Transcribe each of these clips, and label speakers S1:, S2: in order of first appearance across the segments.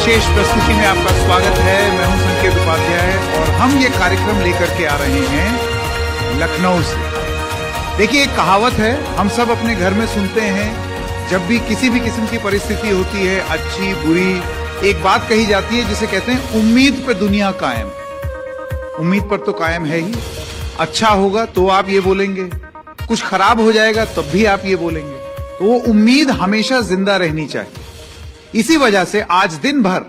S1: विशेष प्रस्तुति में आपका स्वागत है। मैं हूं संकेत उपाध्याय और हम ये कार्यक्रम लेकर के आ रहे हैं लखनऊ से। देखिए, एक कहावत है, हम सब अपने घर में सुनते हैं, जब भी किसी भी किस्म की परिस्थिति होती है, अच्छी बुरी, एक बात कही जाती है जिसे कहते हैं उम्मीद पर दुनिया कायम। उम्मीद पर तो कायम है ही। अच्छा होगा तो आप ये बोलेंगे, कुछ खराब हो जाएगा तब भी आप ये बोलेंगे। तो वो उम्मीद हमेशा जिंदा रहनी चाहिए। इसी वजह से आज दिन भर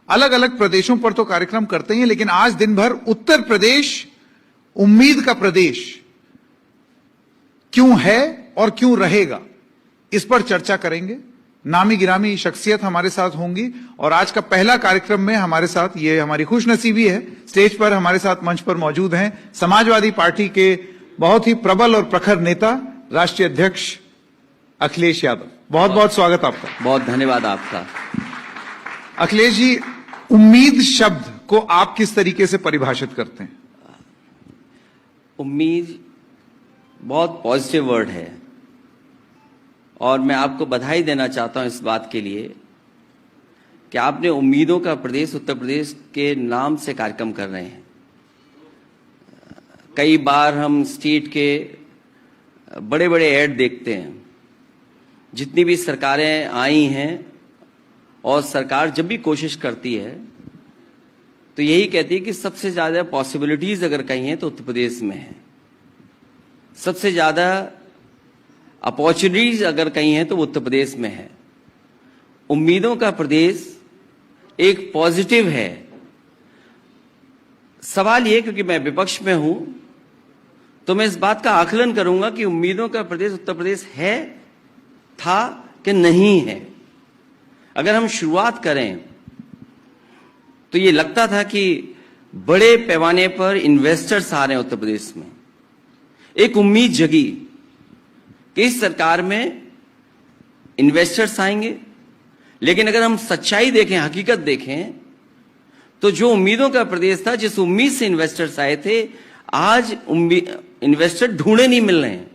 S1: अलग अलग प्रदेशों पर तो कार्यक्रम करते हैं, लेकिन आज दिन भर उत्तर प्रदेश उम्मीद का प्रदेश क्यों है और क्यों रहेगा, इस पर चर्चा करेंगे। नामी गिरामी शख्सियत हमारे साथ होंगी और आज का पहला कार्यक्रम में हमारे साथ, ये हमारी खुशनसीबी है, स्टेज पर हमारे साथ मंच पर मौजूद हैं समाजवादी पार्टी के बहुत ही प्रबल और प्रखर नेता, राष्ट्रीय अध्यक्ष अखिलेश यादव। बहुत बहुत स्वागत आपका।
S2: बहुत धन्यवाद आपका।
S1: अखिलेश जी, उम्मीद शब्द को आप किस तरीके से परिभाषित करते हैं?
S2: उम्मीद बहुत पॉजिटिव वर्ड है और मैं आपको बधाई देना चाहता हूं इस बात के लिए कि आपने उम्मीदों का प्रदेश उत्तर प्रदेश के नाम से कार्यक्रम कर रहे हैं। कई बार हम स्टेट के बड़े बड़े ऐड देखते हैं, जितनी भी सरकारें आई हैं, और सरकार जब भी कोशिश करती है तो यही कहती है कि सबसे ज्यादा पॉसिबिलिटीज अगर कहीं हैं तो उत्तर प्रदेश में है, सबसे ज्यादा अपॉर्चुनिटीज अगर कहीं हैं तो वो उत्तर प्रदेश में है। उम्मीदों का प्रदेश एक पॉजिटिव है। सवाल ये, क्योंकि मैं विपक्ष में हूं तो मैं इस बात का आकलन करूंगा कि उम्मीदों का प्रदेश उत्तर प्रदेश है, था कि नहीं है। अगर हम शुरुआत करें तो ये लगता था कि बड़े पैमाने पर इन्वेस्टर्स आ रहे हैं उत्तर प्रदेश में। एक उम्मीद जगी कि इस सरकार में इन्वेस्टर्स आएंगे, लेकिन अगर हम सच्चाई देखें, हकीकत देखें, तो जो उम्मीदों का प्रदेश था, जिस उम्मीद से इन्वेस्टर्स आए थे, आज इन्वेस्टर ढूंढे नहीं मिल रहे हैं।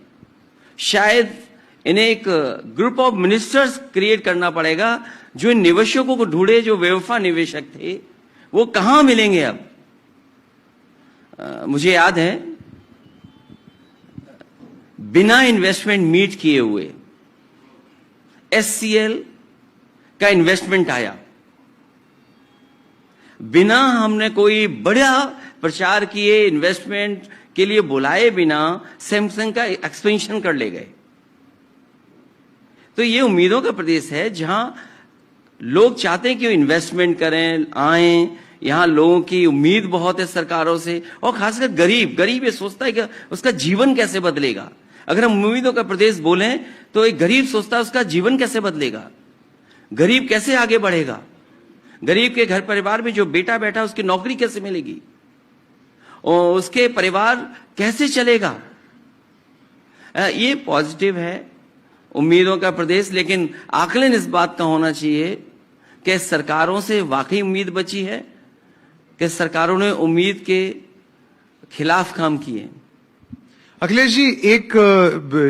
S2: शायद इन्हें एक ग्रुप ऑफ मिनिस्टर्स क्रिएट करना पड़ेगा जो इन निवेशकों को ढूंढे, जो बेवफा निवेशक थे वो कहां मिलेंगे अब। मुझे याद है, बिना इन्वेस्टमेंट मीट किए हुए एचसीएल का इन्वेस्टमेंट आया, बिना हमने कोई बड़ा प्रचार किए, इन्वेस्टमेंट के लिए बुलाए बिना सैमसंग का एक्सपेंशन कर ले गए। तो ये उम्मीदों का प्रदेश है जहां लोग चाहते हैं कि वो इन्वेस्टमेंट करें, आए। यहां लोगों की उम्मीद बहुत है सरकारों से, और खासकर गरीब ये सोचता है कि उसका जीवन कैसे बदलेगा। अगर हम उम्मीदों का प्रदेश बोलें तो एक गरीब सोचता है उसका जीवन कैसे बदलेगा, गरीब कैसे आगे बढ़ेगा, गरीब के घर परिवार में जो बेटा बैठा उसकी नौकरी कैसे मिलेगी और उसके परिवार कैसे चलेगा। ये पॉजिटिव है उम्मीदों का प्रदेश। लेकिन आकलन इस बात का होना चाहिए कि सरकारों से वाकई उम्मीद बची है कि सरकारों ने उम्मीद के खिलाफ काम किए।
S1: अखिलेश जी, एक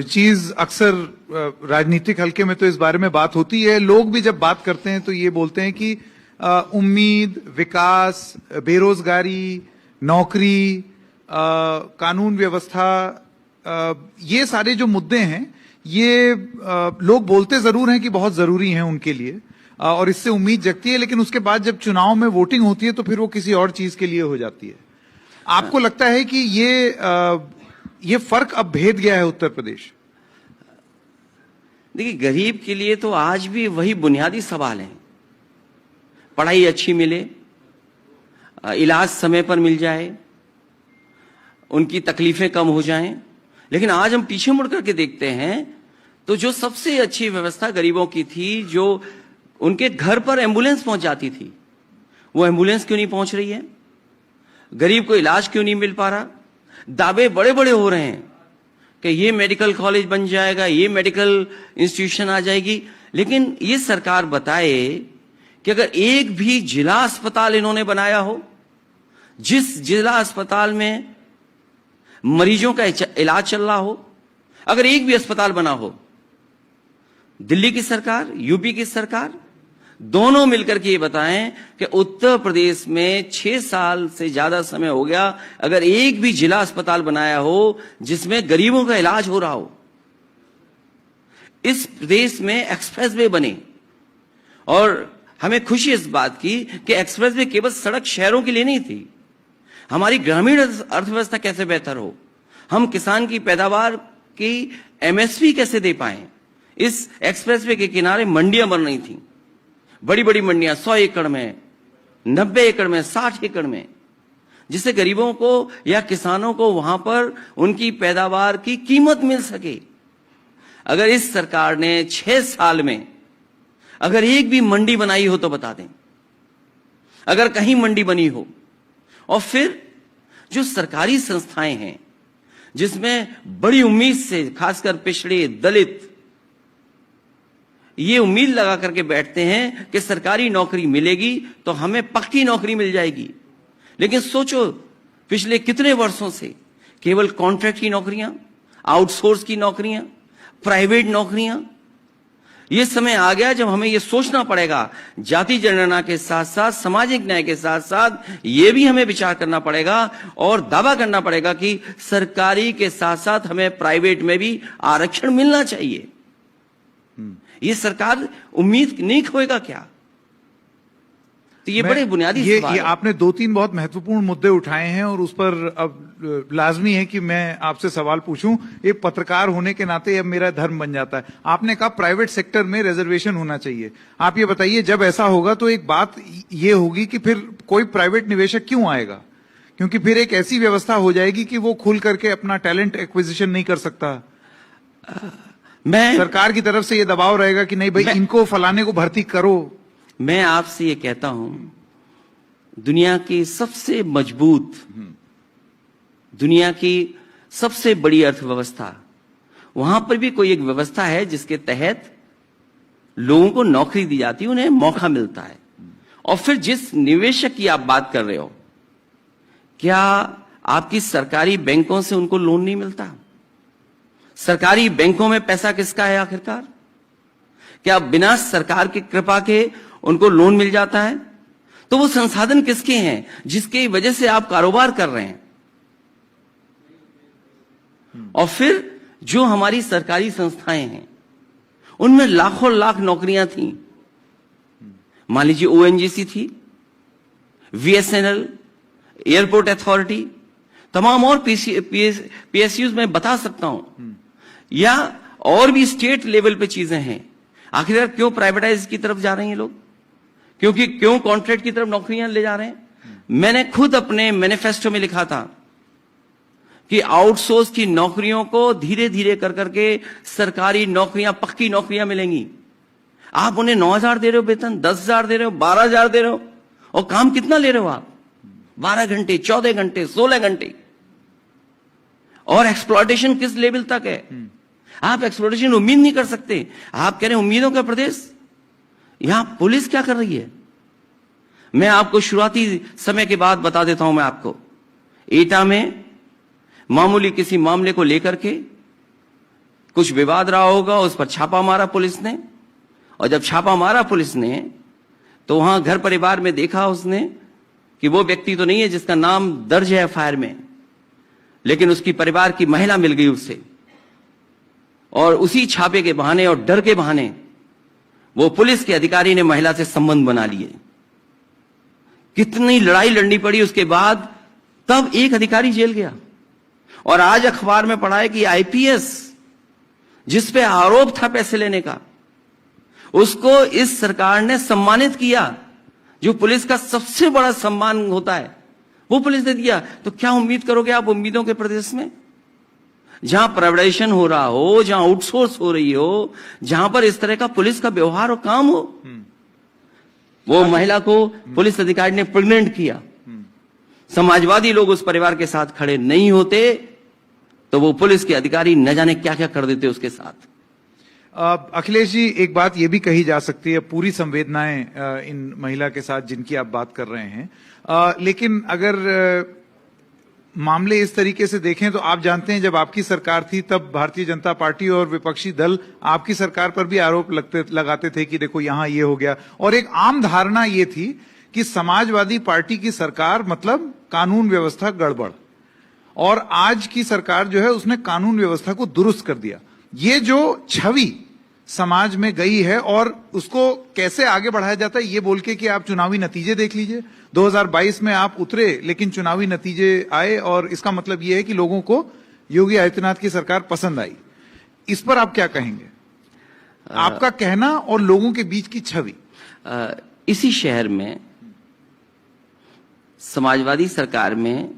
S1: चीज अक्सर राजनीतिक हलके में तो इस बारे में बात होती है, लोग भी जब बात करते हैं तो ये बोलते हैं कि उम्मीद, विकास, बेरोजगारी, नौकरी, कानून व्यवस्था, ये सारे जो मुद्दे हैं, ये लोग बोलते जरूर हैं कि बहुत जरूरी हैं उनके लिए और इससे उम्मीद जगती है, लेकिन उसके बाद जब चुनाव में वोटिंग होती है तो फिर वो किसी और चीज के लिए हो जाती है। आपको लगता है कि ये फर्क अब भेद गया है उत्तर प्रदेश?
S2: देखिए, गरीब के लिए तो आज भी वही बुनियादी सवाल है, पढ़ाई अच्छी मिले, इलाज समय पर मिल जाए, उनकी तकलीफें कम हो जाएं। लेकिन आज हम पीछे मुड़ करके देखते हैं तो जो सबसे अच्छी व्यवस्था गरीबों की थी, जो उनके घर पर एम्बुलेंस पहुंच जाती थी, वो एम्बुलेंस क्यों नहीं पहुंच रही है? गरीब को इलाज क्यों नहीं मिल पा रहा? दावे बड़े बड़े हो रहे हैं कि ये मेडिकल कॉलेज बन जाएगा, ये मेडिकल इंस्टीट्यूशन आ जाएगी, लेकिन ये सरकार बताए कि अगर एक भी जिला अस्पताल इन्होंने बनाया हो, जिस जिला अस्पताल में मरीजों का इलाज चल रहा हो, अगर एक भी अस्पताल बना हो, दिल्ली की सरकार, यूपी की सरकार दोनों मिलकर के ये बताएं कि उत्तर प्रदेश में 6 साल से ज्यादा समय हो गया, अगर एक भी जिला अस्पताल बनाया हो जिसमें गरीबों का इलाज हो रहा हो। इस प्रदेश में एक्सप्रेसवे बने, और हमें खुशी इस बात की कि एक्सप्रेसवे केवल सड़क शहरों के लिए नहीं थी, हमारी ग्रामीण अर्थव्यवस्था कैसे बेहतर हो, हम किसान की पैदावार की एमएसपी कैसे दे पाएं। इस एक्सप्रेसवे के किनारे मंडियां बन रही थी, बड़ी बड़ी मंडियां 100 एकड़ में, 90 एकड़ में, 60 एकड़ में, जिससे गरीबों को या किसानों को वहां पर उनकी पैदावार की कीमत मिल सके। अगर इस सरकार ने 6 साल में अगर एक भी मंडी बनाई हो तो बता दें, अगर कहीं मंडी बनी हो। और फिर जो सरकारी संस्थाएं हैं जिसमें बड़ी उम्मीद से खासकर पिछड़े दलित ये उम्मीद लगा करके बैठते हैं कि सरकारी नौकरी मिलेगी तो हमें पक्की नौकरी मिल जाएगी, लेकिन सोचो पिछले कितने वर्षों से केवल कॉन्ट्रैक्ट की नौकरियां, आउटसोर्स की नौकरियां, प्राइवेट नौकरियां। ये समय आ गया जब हमें ये सोचना पड़ेगा, जाति जनगणना के साथ साथ सामाजिक न्याय के साथ साथ ये भी हमें विचार करना पड़ेगा और दावा करना पड़ेगा कि सरकारी के साथ साथ हमें प्राइवेट में भी आरक्षण मिलना चाहिए। ये सरकार उम्मीद नहीं खोएगा क्या? तो ये बड़े बुनियादी सवाल
S1: ये आपने 2-3 बहुत महत्वपूर्ण मुद्दे उठाए हैं और उस पर अब लाजमी है कि मैं आपसे सवाल पूछूं। एक पत्रकार होने के नाते अब मेरा धर्म बन जाता है। आपने कहा प्राइवेट सेक्टर में रिजर्वेशन होना चाहिए। आप ये बताइए, जब ऐसा होगा तो एक बात ये होगी कि फिर कोई प्राइवेट निवेशक क्यों आएगा? क्योंकि फिर एक ऐसी व्यवस्था हो जाएगी कि वो खुल करके अपना टैलेंट एक्विजिशन नहीं कर सकता। सरकार की तरफ से ये दबाव रहेगा कि नहीं भाई इनको फलाने को भर्ती करो।
S2: मैं आपसे ये कहता हूं, दुनिया की सबसे मजबूत, दुनिया की सबसे बड़ी अर्थव्यवस्था, वहां पर भी कोई एक व्यवस्था है जिसके तहत लोगों को नौकरी दी जाती है, उन्हें मौका मिलता है। और फिर जिस निवेशक की आप बात कर रहे हो, क्या आपकी सरकारी बैंकों से उनको लोन नहीं मिलता? सरकारी बैंकों में पैसा किसका है आखिरकार? क्या बिना सरकार की कृपा के उनको लोन मिल जाता है? तो वो संसाधन किसके हैं जिसकी वजह से आप कारोबार कर रहे हैं? और फिर जो हमारी सरकारी संस्थाएं हैं उनमें लाखों लाख नौकरियां थी। मान लीजिए ओएनजीसी थी, वीएसएनएल, एयरपोर्ट अथॉरिटी, तमाम और पीएसयूज में बता सकता हूं, या और भी स्टेट लेवल पे चीजें हैं। आखिर क्यों प्राइवेटाइज की तरफ जा रहे हैं लोग? क्यों कॉन्ट्रैक्ट की तरफ नौकरियां ले जा रहे हैं? मैंने खुद अपने मैनिफेस्टो में लिखा था कि आउटसोर्स की नौकरियों को धीरे धीरे कर करके सरकारी नौकरियां, पक्की नौकरियां मिलेंगी। आप उन्हें 9,000 दे रहे हो वेतन, 10,000 दे रहे हो, 12,000 दे रहे हो, और काम कितना ले रहे हो आप? 12 घंटे, 14 घंटे, 16 घंटे। और एक्सप्लॉयटेशन किस लेवल तक है? आप एक्सप्लॉयटेशन उम्मीद नहीं कर सकते। आप कह रहे हैं उम्मीदों का प्रदेश। यहां पुलिस क्या कर रही है? मैं आपको शुरुआती समय के बाद बता देता हूं। मैं आपको एटा में मामूली किसी मामले को लेकर के कुछ विवाद रहा होगा, उस पर छापा मारा पुलिस ने, और जब छापा मारा पुलिस ने तो वहां घर परिवार में देखा उसने कि वो व्यक्ति तो नहीं है जिसका नाम दर्ज है एफआईआर में, लेकिन उसकी परिवार की महिला मिल गई उससे, और उसी छापे के बहाने और डर के बहाने वो पुलिस के अधिकारी ने महिला से संबंध बना लिए। कितनी लड़ाई लड़नी पड़ी उसके बाद, तब एक अधिकारी जेल गया। और आज अखबार में पढ़ा है कि आईपीएस जिस पे आरोप था पैसे लेने का, उसको इस सरकार ने सम्मानित किया। जो पुलिस का सबसे बड़ा सम्मान होता है वो पुलिस ने दिया। तो क्या उम्मीद करोगे आप उम्मीदों के प्रदेश में, जहां प्राइवेटाइजेशन हो रहा हो, जहां आउटसोर्स हो रही हो, जहां पर इस तरह का पुलिस का व्यवहार और काम हो? वो महिला को पुलिस अधिकारी ने प्रेग्नेंट किया। समाजवादी लोग उस परिवार के साथ खड़े नहीं होते तो वो पुलिस के अधिकारी न जाने क्या क्या कर देते उसके साथ।
S1: अखिलेश जी, एक बात ये भी कही जा सकती है, पूरी संवेदनाएं इन महिला के साथ जिनकी आप बात कर रहे हैं, लेकिन अगर मामले इस तरीके से देखें तो आप जानते हैं जब आपकी सरकार थी तब भारतीय जनता पार्टी और विपक्षी दल आपकी सरकार पर भी आरोप लगाते थे कि देखो यहां ये हो गया, और एक आम धारणा ये थी कि समाजवादी पार्टी की सरकार मतलब कानून व्यवस्था गड़बड़, और आज की सरकार जो है उसने कानून व्यवस्था को दुरुस्त कर दिया। ये जो छवि समाज में गई है और उसको कैसे आगे बढ़ाया जाता है ये बोल के कि आप चुनावी नतीजे देख लीजिए, 2022 में आप उतरे लेकिन चुनावी नतीजे आए, और इसका मतलब ये है कि लोगों को योगी आदित्यनाथ की सरकार पसंद आई। इस पर आप क्या कहेंगे? आपका कहना और लोगों के बीच की छवि।
S2: इसी शहर में समाजवादी सरकार में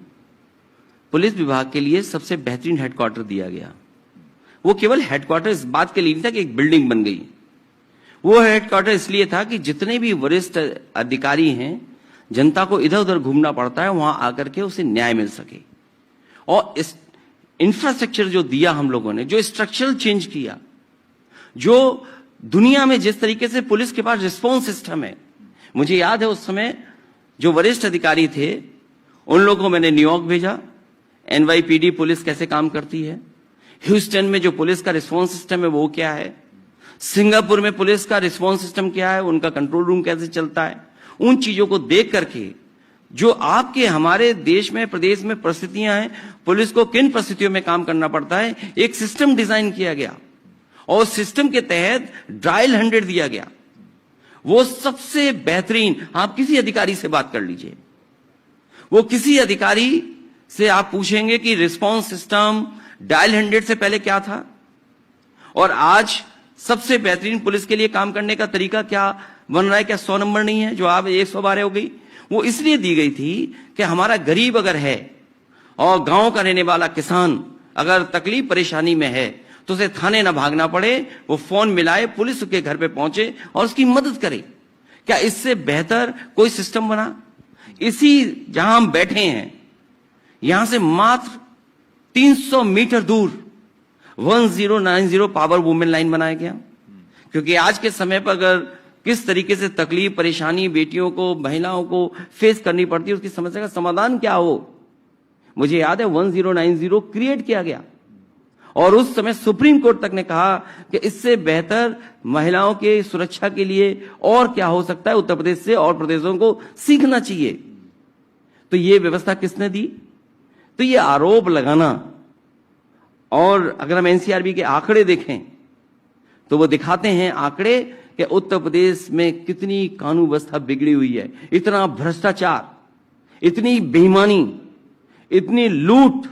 S2: पुलिस विभाग के लिए सबसे बेहतरीन हेडक्वार्टर दिया गया। वो केवल हेडक्वार्टर इस बात के लिए नहीं था कि एक बिल्डिंग बन गई, वो हेडक्वार्टर इसलिए था कि जितने भी वरिष्ठ अधिकारी हैं, जनता को इधर उधर घूमना पड़ता है, वहां आकर के उसे न्याय मिल सके। और इस इंफ्रास्ट्रक्चर जो दिया हम लोगों ने, जो स्ट्रक्चरल चेंज किया, जो दुनिया में जिस तरीके से पुलिस के पास रिस्पॉन्स सिस्टम है, मुझे याद है उस समय जो वरिष्ठ अधिकारी थे उन लोगों को मैंने न्यूयॉर्क भेजा, NYPD पुलिस कैसे काम करती है, ह्यूस्टन में जो पुलिस का रिस्पॉन्स सिस्टम है वो क्या है, सिंगापुर में पुलिस का रिस्पॉन्स सिस्टम क्या है, उनका कंट्रोल रूम कैसे चलता है, उन चीजों को देख करके जो आपके हमारे देश में प्रदेश में परिस्थितियां हैं, पुलिस को किन परिस्थितियों में काम करना पड़ता है, एक सिस्टम डिजाइन किया गया और सिस्टम के तहत डायल 100 दिया गया। वो सबसे बेहतरीन, आप किसी अधिकारी से बात कर लीजिए, वो किसी अधिकारी से आप पूछेंगे कि रिस्पॉन्स सिस्टम डायल 100 से पहले क्या था और आज सबसे बेहतरीन पुलिस के लिए काम करने का तरीका क्या बन रहा है, क्या 100 नंबर नहीं है जो आप 112 हो गई। वो इसलिए दी गई थी कि हमारा गरीब अगर है और गांव का रहने वाला किसान अगर तकलीफ परेशानी में है तो उसे थाने ना भागना पड़े, वो फोन मिलाए, पुलिस के घर पे पहुंचे और उसकी मदद करे। क्या इससे बेहतर कोई सिस्टम बना? इसी जहां हम बैठे हैं यहां से मात्र 300 मीटर दूर 1090 पावर वुमेन लाइन बनाया गया, क्योंकि आज के समय पर अगर किस तरीके से तकलीफ परेशानी बेटियों को महिलाओं को फेस करनी पड़ती है, उसकी समस्या का समाधान क्या हो, मुझे याद है 1090 क्रिएट किया गया और उस समय सुप्रीम कोर्ट तक ने कहा कि इससे बेहतर महिलाओं के सुरक्षा के लिए और क्या हो सकता है, उत्तर प्रदेश से और प्रदेशों को सीखना चाहिए। तो ये व्यवस्था किसने दी? तो ये आरोप लगाना, और अगर हम एनसीआरबी के आंकड़े देखें तो वो दिखाते हैं आंकड़े कि उत्तर प्रदेश में कितनी कानून व्यवस्था बिगड़ी हुई है, इतना भ्रष्टाचार, इतनी बेईमानी, इतनी लूट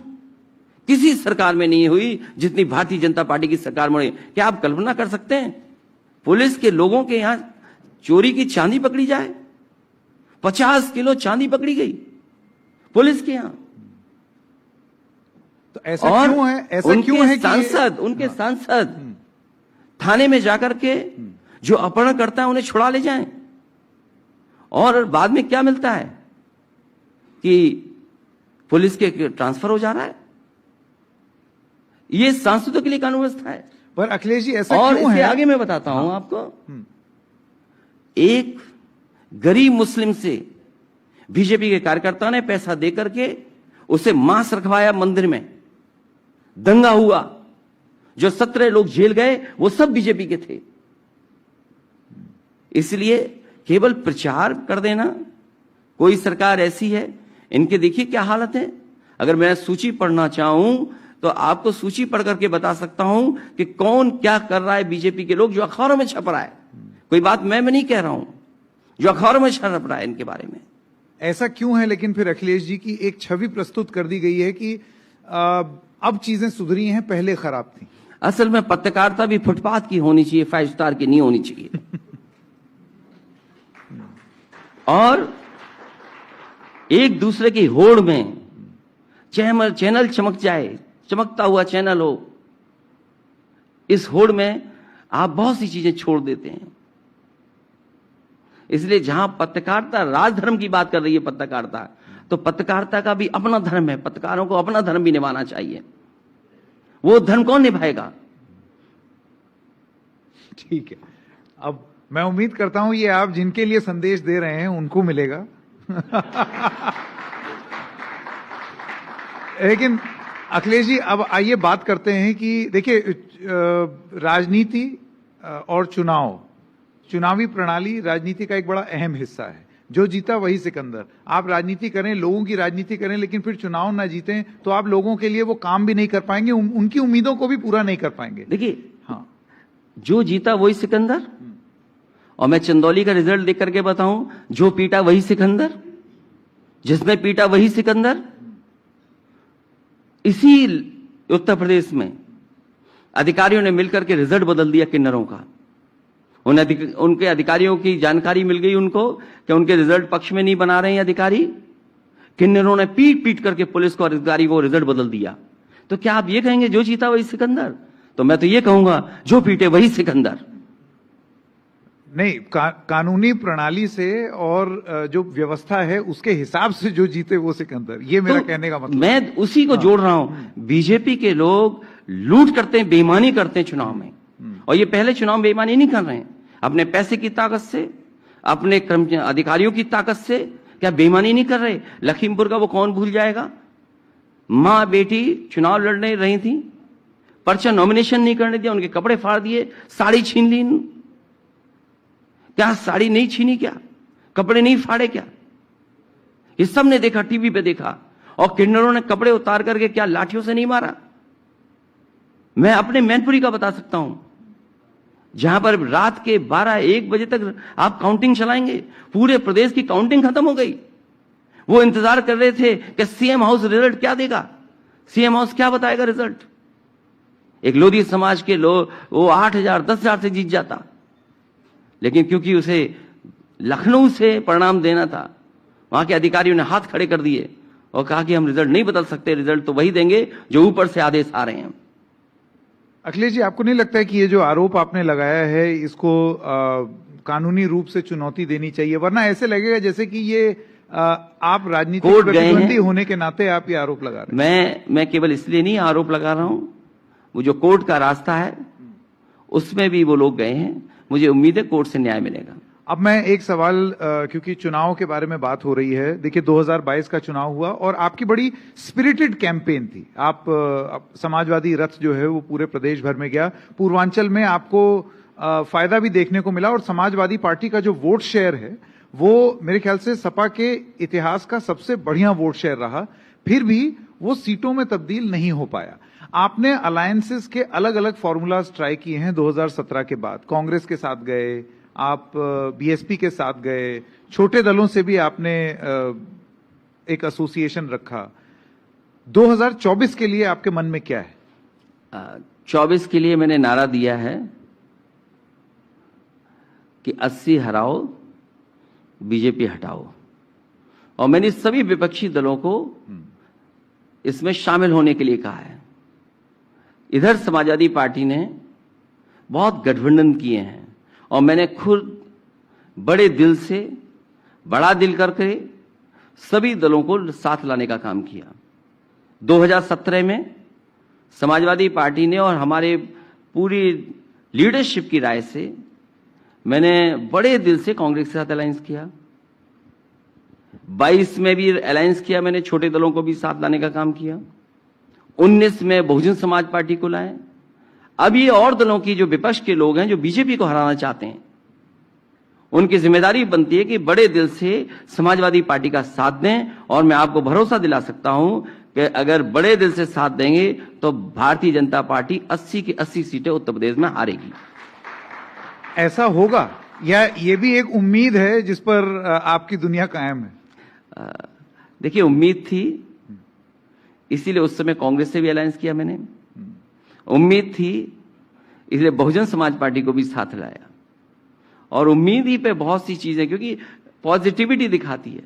S2: किसी सरकार में नहीं हुई जितनी भारतीय जनता पार्टी की सरकार में। क्या आप कल्पना कर सकते हैं पुलिस के लोगों के यहां चोरी की चांदी पकड़ी जाए? 50 किलो चांदी पकड़ी गई पुलिस के यहां।
S1: तो ऐसा क्यों है? ऐसा क्यों है कि
S2: उनके सांसद थाने में जाकर के जो अपहरण करता है उन्हें छुड़ा ले जाएं, और बाद में क्या मिलता है कि पुलिस के ट्रांसफर हो जा रहा है। ये सांसदों के लिए कानून व्यवस्था है।
S1: पर अखिलेश जी ऐसा
S2: और
S1: क्यों
S2: इससे
S1: है?
S2: आगे मैं बताता हूं आपको, एक गरीब मुस्लिम से बीजेपी के कार्यकर्ता ने पैसा देकर के उसे मांस रखवाया मंदिर में, दंगा हुआ, जो 17 लोग जेल गए वो सब बीजेपी के थे। इसलिए केवल प्रचार कर देना, कोई सरकार ऐसी है, इनके देखिए क्या हालत है। अगर मैं सूची पढ़ना चाहूं तो आपको सूची पढ़ करके बता सकता हूं कि कौन क्या कर रहा है बीजेपी के लोग, जो अखबारों में छप रहा है। कोई बात मैं नहीं कह रहा हूं, जो अखबारों में छप रहा है इनके बारे में।
S1: ऐसा क्यों है लेकिन फिर अखिलेश जी की एक छवि प्रस्तुत कर दी गई है कि अब चीजें सुधरी हैं, पहले खराब थी।
S2: असल में पत्रकारिता भी फुटपाथ की होनी चाहिए, 5 स्टार की नहीं होनी चाहिए। और एक दूसरे की होड़ में चैनल चमक जाए, चमकता हुआ चैनल हो, इस होड़ में आप बहुत सी चीजें छोड़ देते हैं। इसलिए जहां पत्रकारिता राजधर्म की बात कर रही है पत्रकारिता, तो पत्रकारिता का भी अपना धर्म है, पत्रकारों को अपना धर्म भी निभाना चाहिए। वो धर्म कौन निभाएगा?
S1: ठीक है, अब मैं उम्मीद करता हूं ये आप जिनके लिए संदेश दे रहे हैं उनको मिलेगा। लेकिन अखिलेश जी, अब आइए बात करते हैं कि देखिए, राजनीति और चुनावी प्रणाली राजनीति का एक बड़ा अहम हिस्सा है। जो जीता वही सिकंदर। आप राजनीति करें, लोगों की राजनीति करें, लेकिन फिर चुनाव ना जीतें तो आप लोगों के लिए वो काम भी नहीं कर पाएंगे, उनकी उम्मीदों को भी पूरा नहीं कर पाएंगे।
S2: देखिए,
S1: हाँ,
S2: जो जीता वही सिकंदर। और मैं चंदौली का रिजल्ट देख करके बताऊं, जो पीटा वही सिकंदर, जिसने पीटा वही सिकंदर। इसी उत्तर प्रदेश में अधिकारियों ने मिलकर के रिजल्ट बदल दिया किन्नरों का। उनके अधिकारियों की जानकारी मिल गई उनको कि उनके रिजल्ट पक्ष में नहीं बना रहे हैं अधिकारी। किन्नरों ने पीट पीट करके पुलिस को, अधिकारी को रिजल्ट बदल दिया। तो क्या आप ये कहेंगे जो जीता वही सिकंदर? तो मैं तो ये कहूंगा जो पीटे वही सिकंदर।
S1: नहीं, कानूनी प्रणाली से और जो व्यवस्था है उसके हिसाब से जो जीते वो सिकंदर, ये मेरा कहने का मतलब।
S2: मैं उसी को जोड़ रहा हूं। बीजेपी के लोग लूट करते हैं, बेईमानी करते हैं चुनाव में। और ये पहले चुनाव में बेईमानी नहीं कर रहे हैं, अपने पैसे की ताकत से, अपने अधिकारियों की ताकत से क्या बेईमानी नहीं कर रहे? लखीमपुर का वो कौन भूल जाएगा? मां बेटी चुनाव लड़ने रही थी, पर्चा नॉमिनेशन नहीं करने दिया, उनके कपड़े फाड़ दिए, साड़ी छीन ली। क्या साड़ी नहीं छीनी? क्या कपड़े नहीं फाड़े? क्या ये सब ने देखा, टीवी पे देखा। और किन्नरों ने कपड़े उतार करके क्या लाठियों से नहीं मारा? मैं अपने मैनपुरी का बता सकता हूं, जहां पर रात के 12-1 बजे तक आप काउंटिंग चलाएंगे। पूरे प्रदेश की काउंटिंग खत्म हो गई। वो इंतजार कर रहे थे कि सीएम हाउस रिजल्ट क्या देगा, सीएम हाउस क्या बताएगा रिजल्ट। एक लोधी समाज के लोग वो 8,000 10,000 से जीत जाता, लेकिन क्योंकि उसे लखनऊ से परिणाम देना था, वहां के अधिकारियों ने हाथ खड़े कर दिए और कहा कि हम रिजल्ट नहीं बदल सकते, रिजल्ट तो वही देंगे जो ऊपर से आदेश आ रहे हैं।
S1: अखिलेश जी, आपको नहीं लगता है कि ये जो आरोप आपने लगाया है इसको कानूनी रूप से चुनौती देनी चाहिए? वरना ऐसे लगेगा जैसे कि ये आप राजनीतिक प्रतिद्वंदी होने के नाते आप ये आरोप लगा रहे हैं।
S2: मैं केवल इसलिए नहीं आरोप लगा रहा हूं, वो जो कोर्ट का रास्ता है उसमें भी वो लोग गए हैं। मुझे उम्मीद है कोर्ट से न्याय मिलेगा।
S1: अब मैं एक सवाल, क्योंकि चुनाव के बारे में बात हो रही है, देखिए 2022 का चुनाव हुआ और आपकी बड़ी स्पिरिटेड कैंपेन थी। आप समाजवादी रथ जो है वो पूरे प्रदेश भर में गया। पूर्वांचल में आपको फायदा भी देखने को मिला और समाजवादी पार्टी का जो वोट शेयर है वो मेरे ख्याल से सपा के इतिहास का सबसे बढ़िया वोट शेयर रहा। फिर भी वो सीटों में तब्दील नहीं हो पाया। आपने अलायंसेस के अलग अलग फॉर्मूलाज ट्राई किए हैं 2017 के बाद। कांग्रेस के साथ गए, आप बीएसपी के साथ गए, छोटे दलों से भी आपने एक एसोसिएशन रखा। 2024 के लिए आपके मन में क्या है?
S2: 24 के लिए मैंने नारा दिया है कि 80 हराओ, बीजेपी हटाओ। और मैंने सभी विपक्षी दलों को इसमें शामिल होने के लिए कहा है। इधर समाजवादी पार्टी ने बहुत गठबंधन किए हैं और मैंने खुद बड़े दिल से, बड़ा दिल करके सभी दलों को साथ लाने का काम किया। 2017 में समाजवादी पार्टी ने और हमारे पूरी लीडरशिप की राय से मैंने बड़े दिल से कांग्रेस के साथ अलायंस किया। 22 में भी अलायंस किया मैंने, छोटे दलों को भी साथ लाने का काम किया। 19 में बहुजन समाज पार्टी को लाए। अब ये और दलों की जो विपक्ष के लोग हैं जो बीजेपी को हराना चाहते हैं, उनकी जिम्मेदारी बनती है कि बड़े दिल से समाजवादी पार्टी का साथ दें। और मैं आपको भरोसा दिला सकता हूं कि अगर बड़े दिल से साथ देंगे तो भारतीय जनता पार्टी 80 की 80 सीटें उत्तर प्रदेश में हारेगी।
S1: ऐसा होगा या ये भी एक उम्मीद है जिस पर आपकी दुनिया कायम है?
S2: देखिए, उम्मीद थी, इसीलिए उस समय कांग्रेस से भी अलायंस किया मैंने। उम्मीद थी, इसलिए बहुजन समाज पार्टी को भी साथ लाया। और उम्मीद ही पे बहुत सी चीजें, क्योंकि पॉजिटिविटी दिखाती है।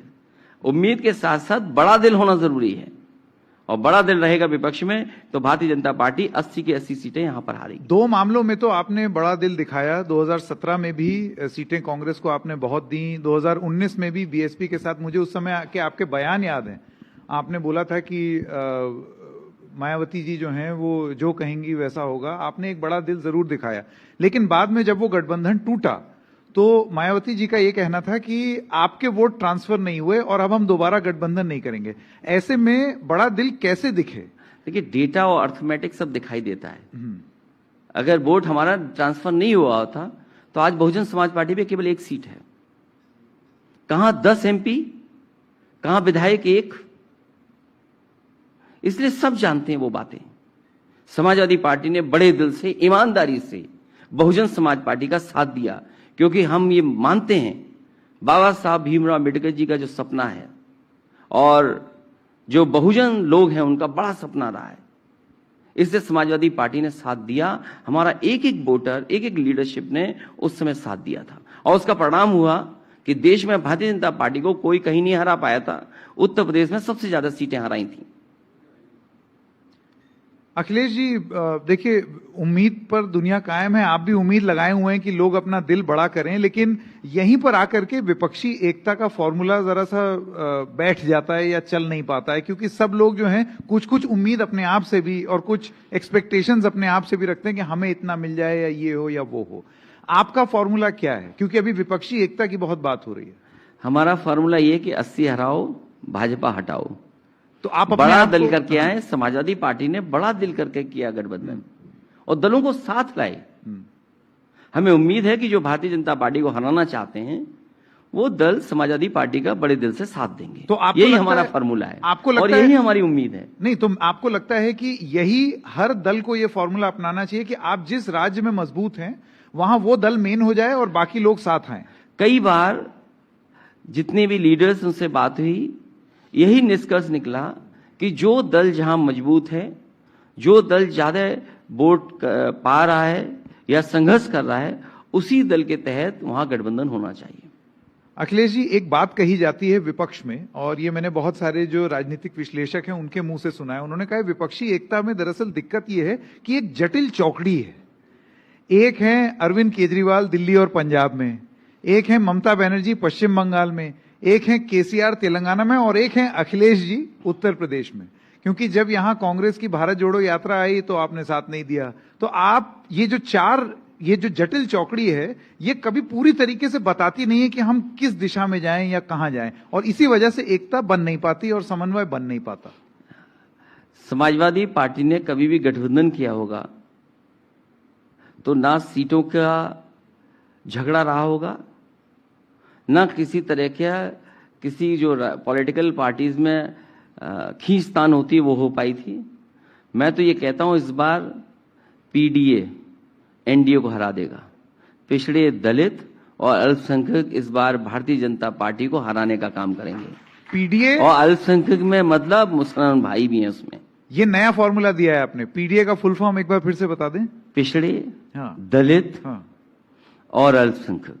S2: उम्मीद के साथ साथ बड़ा दिल होना जरूरी है, और बड़ा दिल रहेगा विपक्ष में तो भारतीय जनता पार्टी 80 की 80 सीटें यहां पर हारेगी।
S1: 2 मामलों में तो आपने बड़ा दिल दिखाया। 2017 में भी सीटें कांग्रेस को आपने बहुत दी। 2019 में भी बीएसपी के साथ, मुझे उस समय के आपके बयान याद हैं। आपने बोला था कि मायावती जी जो हैं वो जो कहेंगी वैसा होगा। आपने एक बड़ा दिल जरूर दिखाया, लेकिन बाद में जब वो गठबंधन टूटा तो मायावती जी का ये कहना था कि आपके वोट ट्रांसफर नहीं हुए और अब हम दोबारा गठबंधन नहीं करेंगे। ऐसे में बड़ा दिल कैसे दिखे?
S2: देखिए, डेटा और अर्थमेटिक सब दिखाई देता है। अगर वोट हमारा ट्रांसफर नहीं हुआ होता तो आज बहुजन समाज पार्टी में केवल एक सीट है। कहां 10 MP, कहां विधायक 1। इसलिए सब जानते हैं वो बातें। समाजवादी पार्टी ने बड़े दिल से, ईमानदारी से बहुजन समाज पार्टी का साथ दिया, क्योंकि हम ये मानते हैं बाबा साहब भीमराव अम्बेडकर जी का जो सपना है और जो बहुजन लोग हैं उनका बड़ा सपना रहा है। इसलिए समाजवादी पार्टी ने साथ दिया। हमारा एक एक वोटर, एक एक लीडरशिप ने उस समय साथ दिया था और उसका परिणाम हुआ कि देश में भारतीय जनता पार्टी को कोई कहीं नहीं हरा पाया था। उत्तर प्रदेश में सबसे ज्यादा सीटें हराई थी।
S1: अखिलेश जी, देखिए, उम्मीद पर दुनिया कायम है। आप भी उम्मीद लगाए हुए हैं कि लोग अपना दिल बड़ा करें, लेकिन यहीं पर आकर के विपक्षी एकता का फॉर्मूला जरा सा बैठ जाता है या चल नहीं पाता है, क्योंकि सब लोग जो हैं कुछ कुछ उम्मीद अपने आप से भी और कुछ एक्सपेक्टेशंस अपने आप से भी रखते हैं कि हमें इतना मिल जाए या ये हो या वो हो। आपका फॉर्मूला क्या है? क्योंकि अभी विपक्षी एकता की बहुत बात हो रही है।
S2: हमारा फॉर्मूला ये कि 80 हराओ, भाजपा हटाओ।
S1: तो आप
S2: बड़ा दल करके आए। समाजवादी पार्टी ने बड़ा दिल करके किया गठबंधन और दलों को साथ लाए। हमें उम्मीद है कि जो भारतीय जनता पार्टी को हराना चाहते हैं वो दल समाजवादी पार्टी का बड़े दिल से साथ देंगे।
S1: तो आपको
S2: यही
S1: लगता
S2: हमारा
S1: है,
S2: फॉर्मूला है
S1: आपको लगता
S2: और
S1: है,
S2: यही हमारी उम्मीद है।
S1: नहीं तो आपको लगता है कि यही हर दल को यह फॉर्मूला अपनाना चाहिए कि आप जिस राज्य में मजबूत हैं वहां वो दल मेन हो जाए और बाकी लोग साथ आए? कई
S2: बार जितने भी लीडर्स उनसे बात हुई, यही निष्कर्ष निकला कि जो दल जहां मजबूत है, जो दल ज्यादा वोट पा रहा है या संघर्ष कर रहा है, उसी दल के तहत वहां गठबंधन होना चाहिए।
S1: अखिलेश जी, एक बात कही जाती है विपक्ष में, और ये मैंने बहुत सारे जो राजनीतिक विश्लेषक हैं उनके मुंह से सुना है। उन्होंने कहा विपक्षी एकता में दरअसल दिक्कत ये है कि एक जटिल चौकड़ी है। एक है अरविंद केजरीवाल दिल्ली और पंजाब में, एक है ममता बनर्जी पश्चिम बंगाल में, एक है केसीआर तेलंगाना में, और एक है अखिलेश जी उत्तर प्रदेश में। क्योंकि जब यहां कांग्रेस की भारत जोड़ो यात्रा आई तो आपने साथ नहीं दिया। तो आप ये जो जटिल चौकड़ी है, ये कभी पूरी तरीके से बताती नहीं है कि हम किस दिशा में जाएं या कहां जाएं, और इसी वजह से एकता बन नहीं पाती और समन्वय बन नहीं पाता।
S2: समाजवादी पार्टी ने कभी भी गठबंधन किया होगा तो ना सीटों का झगड़ा रहा होगा, ना किसी तरह का किसी जो पॉलिटिकल पार्टीज में खींचतान होती है वो हो पाई थी। मैं तो ये कहता हूं इस बार पीडीए एनडीए को हरा देगा। पिछड़े, दलित और अल्पसंख्यक इस बार भारतीय जनता पार्टी को हराने का काम करेंगे।
S1: पीडीए
S2: और अल्पसंख्यक में मतलब मुसलमान भाई भी हैं उसमें।
S1: ये नया फॉर्मूला दिया है आपने। पीडीए का फुल फॉर्म एक बार फिर से बता दें।
S2: पिछड़े,
S1: हाँ,
S2: दलित,
S1: हाँ,
S2: और अल्पसंख्यक।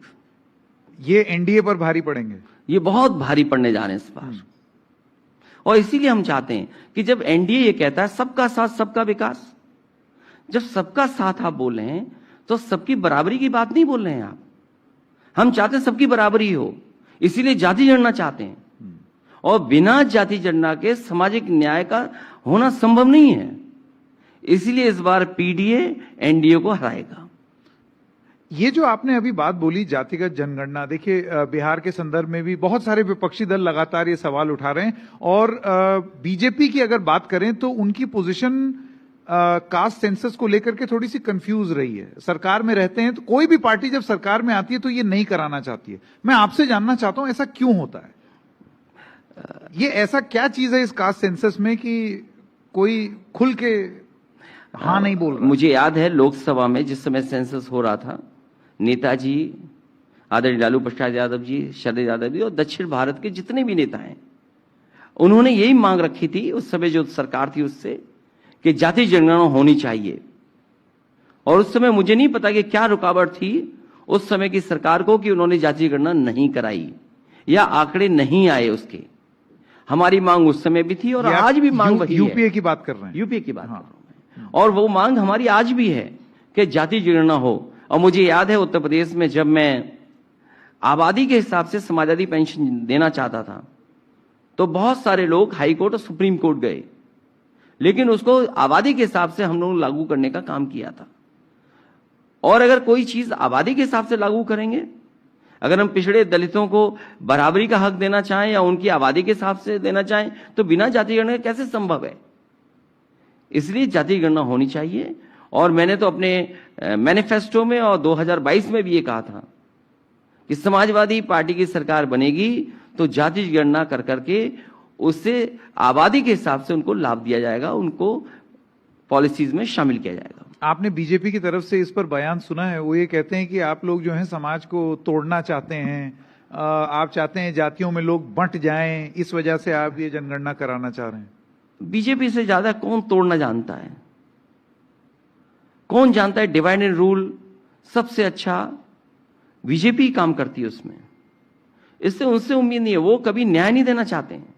S1: ये एनडीए पर भारी पड़ेंगे।
S2: ये बहुत भारी पड़ने जा रहे हैं इस बार। और इसीलिए हम चाहते हैं कि जब एनडीए ये कहता है सबका साथ सबका विकास, जब सबका साथ आप बोल रहे हैं तो सबकी बराबरी की बात नहीं बोल रहे हैं आप। हम चाहते हैं सबकी बराबरी हो, इसीलिए जाति जनगणना चाहते हैं। और बिना जाति जनगणना के सामाजिक न्याय का होना संभव नहीं है। इसीलिए इस बार पीडीए एनडीए को हराएगा।
S1: ये जो आपने अभी बात बोली जातिगत जनगणना, देखिए बिहार के संदर्भ में भी बहुत सारे विपक्षी दल लगातार ये सवाल उठा रहे हैं, और बीजेपी की अगर बात करें तो उनकी पोजीशन कास्ट सेंसस को लेकर के थोड़ी सी कंफ्यूज रही है। सरकार में रहते हैं तो कोई भी पार्टी जब सरकार में आती है तो ये नहीं कराना चाहती है। मैं आपसे जानना चाहता हूं ऐसा क्यों होता है? ये ऐसा क्या चीज है इस कास्ट सेंसस में कि कोई खुल के हाँ नहीं बोल रहा?
S2: मुझे याद है लोकसभा में जिस समय सेंसस हो रहा था, नेताजी आदरणीय लालू प्रसाद यादव जी, शरद यादव जी और दक्षिण भारत के जितने भी नेता हैं, उन्होंने यही मांग रखी थी उस समय जो सरकार थी उससे कि जाति जनगणना होनी चाहिए। और उस समय मुझे नहीं पता कि क्या रुकावट थी उस समय की सरकार को कि उन्होंने जाति गणना नहीं कराई या आंकड़े नहीं आए उसके। हमारी मांग उस समय भी थी और आज भी मांग वही है।
S1: यूपीए की बात कर रहे हैं।
S2: यूपीए की बात कर रहा हूं मैं। और वो मांग हमारी आज भी है कि जाति जनगणना हो। और मुझे याद है उत्तर प्रदेश में जब मैं आबादी के हिसाब से समाजवादी पेंशन देना चाहता था तो बहुत सारे लोग हाई कोर्ट और सुप्रीम कोर्ट गए, लेकिन उसको आबादी के हिसाब से हम लोग लागू करने का काम किया था। और अगर कोई चीज आबादी के हिसाब से लागू करेंगे अगर हम पिछड़े दलितों को बराबरी का हक देना चाहें या उनकी आबादी के हिसाब से देना चाहें तो बिना जाति गणना के कैसे संभव है? इसलिए जाति गणना होनी चाहिए। और मैंने तो अपने मैनिफेस्टो में और 2022 में भी ये कहा था कि समाजवादी पार्टी की सरकार बनेगी तो जाति गणना कर करके उससे आबादी के हिसाब से उनको लाभ दिया जाएगा, उनको पॉलिसीज में शामिल किया जाएगा।
S1: आपने बीजेपी की तरफ से इस पर बयान सुना है, वो ये कहते हैं कि आप लोग जो है समाज को तोड़ना चाहते हैं, आप चाहते हैं जातियों में लोग बंट जाएं, इस वजह से आप ये जनगणना कराना चाह रहे हैं।
S2: बीजेपी से ज्यादा कौन तोड़ना जानता है? कौन जानता है डिवाइड एंड रूल सबसे अच्छा बीजेपी काम करती है उसमें। इससे उनसे उम्मीद नहीं है, वो कभी न्याय नहीं देना चाहते हैं।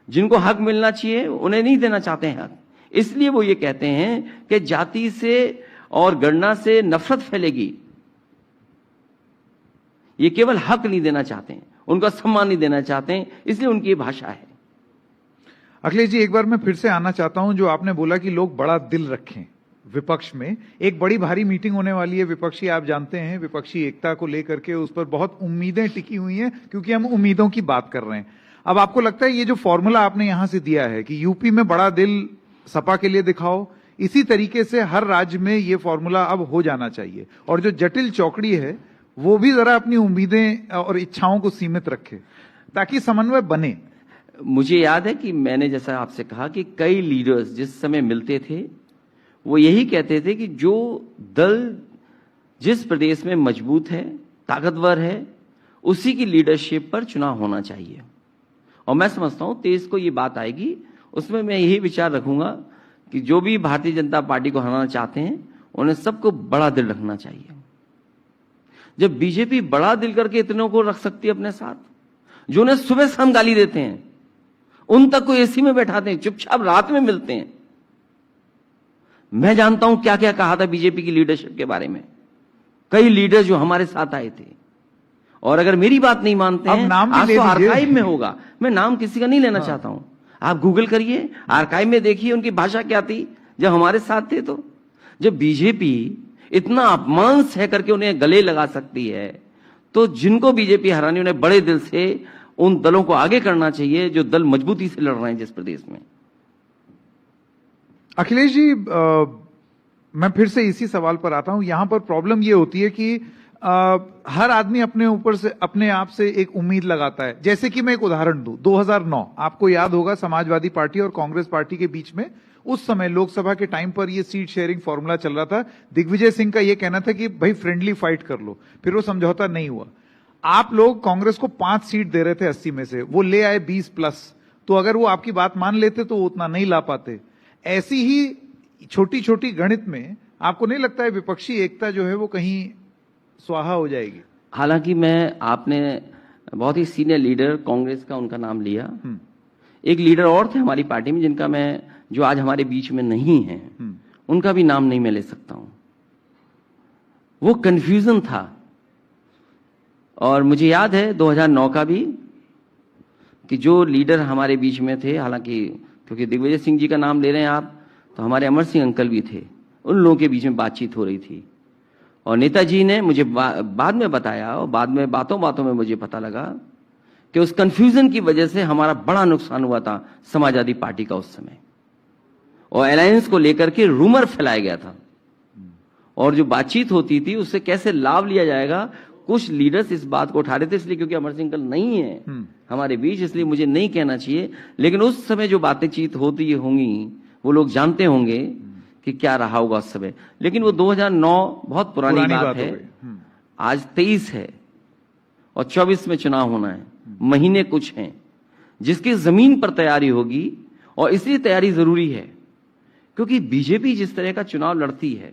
S2: जिनको हक मिलना चाहिए उन्हें नहीं देना चाहते हैं हक। इसलिए वो ये कहते हैं कि जाति से और गणना से नफरत फैलेगी। ये केवल हक नहीं देना चाहते हैं, उनका सम्मान नहीं देना चाहते हैं, इसलिए उनकी ये भाषा है।
S1: अखिलेश जी, एक बार मैं फिर से आना चाहता हूं, जो आपने बोला कि लोग बड़ा दिल रखें। विपक्ष में एक बड़ी भारी मीटिंग होने वाली है विपक्षी, आप जानते हैं, विपक्षी एकता को लेकर के उस पर बहुत उम्मीदें टिकी हुई हैं, क्योंकि हम उम्मीदों की बात कर रहे हैं। अब आपको लगता है ये जो फॉर्मूला आपने यहां से दिया है कि यूपी में बड़ा दिल सपा के लिए दिखाओ, इसी तरीके से हर राज्य में ये फॉर्मूला अब हो जाना चाहिए, और जो जटिल चौकड़ी है वो भी जरा अपनी उम्मीदें और इच्छाओं को सीमित रखे ताकि समन्वय बने।
S2: मुझे याद है कि मैंने जैसा आपसे कहा कि कई लीडर्स जिस समय मिलते थे वो यही कहते थे कि जो दल जिस प्रदेश में मजबूत है, ताकतवर है, उसी की लीडरशिप पर चुनाव होना चाहिए। और मैं समझता हूं 23 को ये बात आएगी, उसमें मैं यही विचार रखूंगा कि जो भी भारतीय जनता पार्टी को हराना चाहते हैं उन्हें सबको बड़ा दिल रखना चाहिए। जब बीजेपी बड़ा दिल करके इतनों को रख सकती है अपने साथ, जो उन्हें सुबह शाम गाली देते हैं, उन तक को एसी में बैठाते हैं, चुपचाप रात में मिलते हैं। मैं जानता हूं क्या क्या कहा था बीजेपी की लीडरशिप के बारे में, कई लीडर जो हमारे साथ आए थे। और अगर मेरी बात नहीं मानते हैं, आज तो आर्काइव में होगा, मैं नाम किसी का नहीं लेना चाहता हूं, आप गूगल करिए, आर्काइव में देखिए उनकी भाषा क्या थी जब हमारे साथ थे। तो जब बीजेपी इतना अपमान सह करके उन्हें गले लगा सकती है, तो जिनको बीजेपी हरानी उन्हें बड़े दिल से उन दलों को आगे करना चाहिए जो दल मजबूती से लड़ रहे हैं जिस प्रदेश में।
S1: अखिलेश जी, मैं फिर से इसी सवाल पर आता हूं। यहां पर प्रॉब्लम ये होती है कि हर आदमी अपने ऊपर से, अपने आप से एक उम्मीद लगाता है। जैसे कि मैं एक उदाहरण दूं, 2009 आपको याद होगा, समाजवादी पार्टी और कांग्रेस पार्टी के बीच में उस समय लोकसभा के टाइम पर ये सीट शेयरिंग फॉर्मूला चल रहा था। दिग्विजय सिंह का ये कहना था कि भाई फ्रेंडली फाइट कर लो, फिर वो समझौता नहीं हुआ। आप लोग कांग्रेस को 5 सीट दे रहे थे 80 में से, वो ले आए 20 प्लस। तो अगर वो आपकी बात मान लेते तो वो उतना नहीं ला पाते। ऐसी ही छोटी छोटी गणित में आपको नहीं लगता है विपक्षी एकता जो है वो कहीं स्वाहा हो जाएगी?
S2: हालांकि आपने बहुत ही सीनियर लीडर कांग्रेस का उनका नाम लिया, एक लीडर और थे हमारी पार्टी में जिनका जो आज हमारे बीच में नहीं है, उनका भी नाम नहीं मैं ले सकता हूं। वो कंफ्यूजन था। और मुझे याद है 2009 का भी कि जो लीडर हमारे बीच में थे, हालांकि क्योंकि दिग्विजय सिंह जी का नाम ले रहे हैं आप, तो हमारे अमर सिंह अंकल भी थे, उन लोगों के बीच में बातचीत हो रही थी। और नेताजी ने मुझे बाद में बताया, और बाद में बातों बातों में मुझे पता लगा कि उस कंफ्यूजन की वजह से हमारा बड़ा नुकसान हुआ था समाजवादी पार्टी का उस समय, और अलायंस को लेकर के रूमर फैलाया गया था। और जो बातचीत होती थी उससे कैसे लाभ लिया जाएगा, कुछ लीडर्स इस बात को उठा रहे थे, इसलिए क्योंकि अमर सिंह अंकल नहीं है हमारे बीच, इसलिए मुझे नहीं कहना चाहिए। लेकिन उस समय जो बातचीत होती होंगी वो लोग जानते होंगे कि क्या रहा होगा उस समय। लेकिन वो 2009 बहुत पुरानी बात है। आज 23 है और 24 में चुनाव होना है, महीने कुछ हैं, जिसकी जमीन पर तैयारी होगी। और इसलिए तैयारी जरूरी है क्योंकि बीजेपी जिस तरह का चुनाव लड़ती है,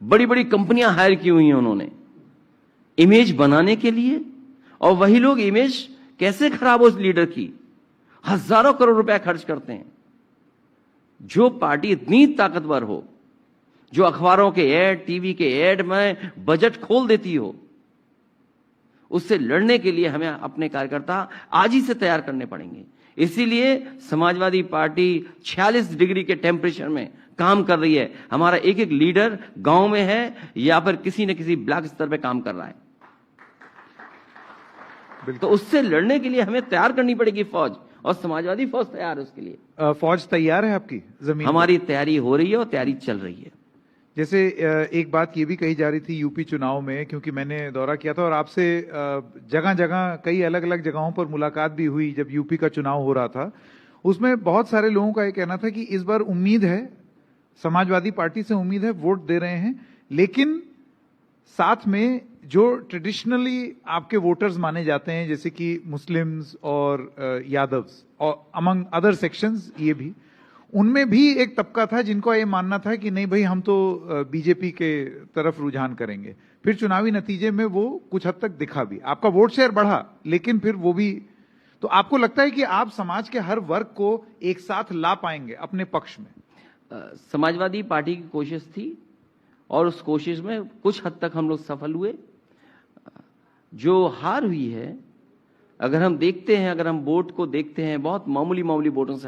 S2: बड़ी बड़ी कंपनियां हायर की हुई हैं उन्होंने इमेज बनाने के लिए, और वही लोग इमेज कैसे खराब हो उस लीडर की, हजारों करोड़ रुपया खर्च करते हैं। जो पार्टी इतनी ताकतवर हो, जो अखबारों के ऐड, टीवी के ऐड में बजट खोल देती हो, उससे लड़ने के लिए हमें अपने कार्यकर्ता आज ही से तैयार करने पड़ेंगे। इसीलिए समाजवादी पार्टी 46 डिग्री के टेम्परेचर में काम कर रही है। हमारा एक एक लीडर गांव में है या फिर किसी न किसी ब्लॉक स्तर पे काम कर रहा है। तो उससे लड़ने के लिए हमें तैयार करनी पड़ेगी फौज, और समाजवादी फौज तैयार है उसके लिए।
S1: फौज तैयार है आपकी जमीन?
S2: हमारी तैयारी हो रही है और तैयारी चल रही है।
S1: जैसे एक बात ये भी कही जा रही थी यूपी चुनाव में, क्योंकि मैंने दौरा किया था और आपसे जगह जगह कई अलग अलग जगहों पर मुलाकात भी हुई जब यूपी का चुनाव हो रहा था। उसमें बहुत सारे लोगों का ये कहना था कि इस बार उम्मीद है, समाजवादी पार्टी से उम्मीद है, वोट दे रहे हैं, लेकिन साथ में जो ट्रेडिशनली आपके वोटर्स माने जाते हैं जैसे कि मुस्लिम्स और यादव्स और अमंग अदर सेक्शंस, ये भी उनमें भी एक तबका था जिनको ये मानना था कि नहीं भाई हम तो बीजेपी के तरफ रुझान करेंगे। फिर चुनावी नतीजे में वो कुछ हद तक दिखा भी, आपका वोट शेयर बढ़ा, लेकिन फिर वो भी। तो आपको लगता है कि आप समाज के हर वर्ग को एक साथ ला पाएंगे अपने पक्ष में?
S2: समाजवादी पार्टी की कोशिश थी और उस कोशिश में कुछ हद तक हम लोग सफल हुए। जो हार हुई है, अगर हम देखते हैं, अगर हम वोट को देखते हैं, बहुत मामूली मामूली वोटों से